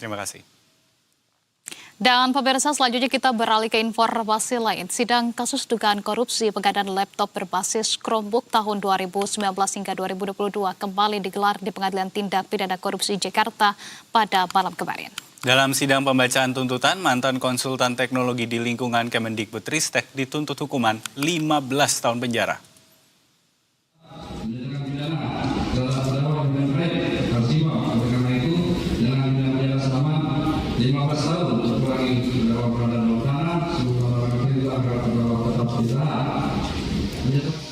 Terima kasih. Dan pemirsa, selanjutnya kita beralih ke informasi lain. Sidang kasus dugaan korupsi pengadaan laptop berbasis Chromebook tahun 2019 hingga 2022 kembali digelar di Pengadilan Tindak Pidana Korupsi Jakarta pada malam kemarin. Dalam sidang pembacaan tuntutan, mantan konsultan teknologi di lingkungan Kemendikbudristek dituntut hukuman 15 tahun penjara.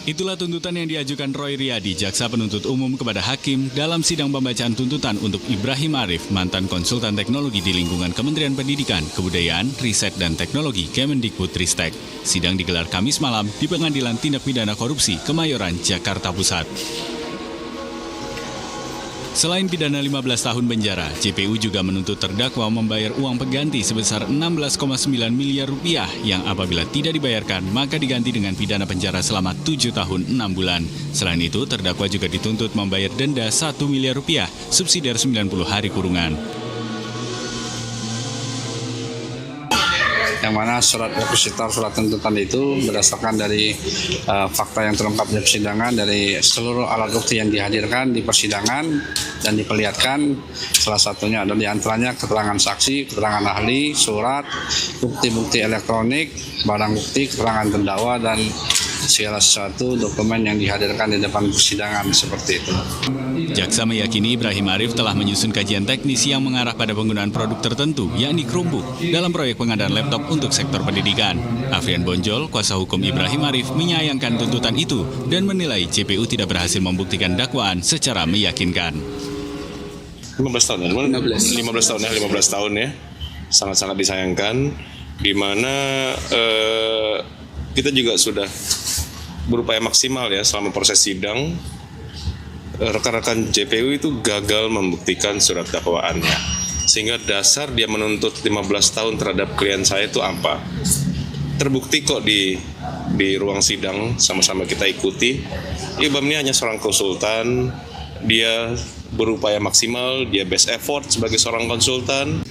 Itulah tuntutan yang diajukan Roy Riyadi, jaksa penuntut umum kepada hakim dalam sidang pembacaan tuntutan untuk Ibrahim Arif, mantan konsultan teknologi di lingkungan Kementerian Pendidikan, Kebudayaan, Riset, dan Teknologi Kemendikbudristek. Sidang digelar Kamis malam di Pengadilan Tindak Pidana Korupsi Kemayoran, Jakarta Pusat. Selain pidana 15 tahun penjara, JPU juga menuntut terdakwa membayar uang pengganti sebesar 16,9 miliar rupiah yang apabila tidak dibayarkan maka diganti dengan pidana penjara selama 7 tahun 6 bulan. Selain itu, terdakwa juga dituntut membayar denda 1 miliar rupiah, subsidiar 90 hari kurungan. Yang mana surat depositor, surat tuntutan itu berdasarkan dari fakta yang terungkap di persidangan, dari seluruh alat bukti yang dihadirkan di persidangan dan diperlihatkan, salah satunya adalah diantaranya keterangan saksi, keterangan ahli, surat, bukti-bukti elektronik, barang bukti, keterangan terdakwa, dan segala sesuatu dokumen yang dihadirkan di depan persidangan seperti itu. Jaksa meyakini Ibrahim Arif telah menyusun kajian teknis yang mengarah pada penggunaan produk tertentu, yakni Chromebook, dalam proyek pengadaan laptop untuk sektor pendidikan. Afrian Bonjol, kuasa hukum Ibrahim Arif, menyayangkan tuntutan itu dan menilai JPU tidak berhasil membuktikan dakwaan secara meyakinkan. 15 tahun ya, 15 tahun ya, sangat-sangat disayangkan, di mana kita juga sudah berupaya maksimal ya selama proses sidang. Rekan-rekan JPU itu gagal membuktikan surat dakwaannya, sehingga dasar dia menuntut 15 tahun terhadap klien saya itu apa? Terbukti kok di ruang sidang, sama-sama kita ikuti. Ibam ini hanya seorang konsultan, dia berupaya maksimal, dia best effort sebagai seorang konsultan.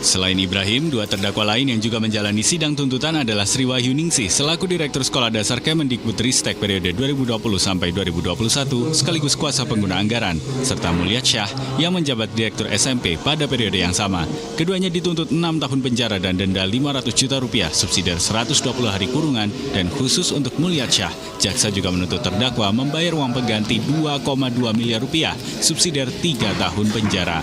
Selain Ibrahim, dua terdakwa lain yang juga menjalani sidang tuntutan adalah Sri Wahyuningsih selaku Direktur Sekolah Dasar Kemendikbudristek periode 2020 sampai 2021 sekaligus kuasa pengguna anggaran, serta Mulyad Syah yang menjabat Direktur SMP pada periode yang sama. Keduanya dituntut 6 tahun penjara dan denda 500 juta rupiah, subsidiar 120 hari kurungan, dan khusus untuk Mulyad Syah, jaksa juga menuntut terdakwa membayar uang pengganti 2,2 miliar rupiah, subsidiar 3 tahun penjara.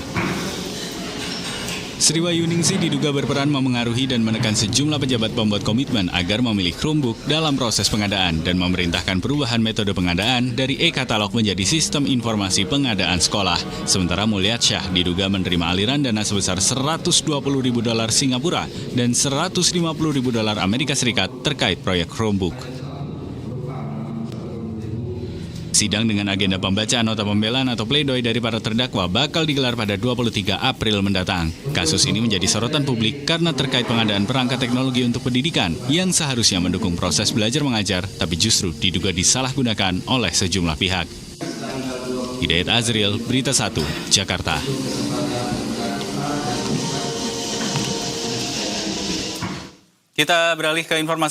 Sri Wahyuningsih diduga berperan memengaruhi dan menekan sejumlah pejabat pembuat komitmen agar memilih Chromebook dalam proses pengadaan dan memerintahkan perubahan metode pengadaan dari e-katalog menjadi sistem informasi pengadaan sekolah. Sementara Mulyad Syah diduga menerima aliran dana sebesar $120.000 Singapura dan $150.000 Amerika Serikat terkait proyek Chromebook. Sidang dengan agenda pembacaan nota pembelaan atau pledoi dari para terdakwa bakal digelar pada 23 April mendatang. Kasus ini menjadi sorotan publik karena terkait pengadaan perangkat teknologi untuk pendidikan yang seharusnya mendukung proses belajar mengajar, tapi justru diduga disalahgunakan oleh sejumlah pihak. Hidayat Azril, Berita 1, Jakarta. Kita beralih ke informasi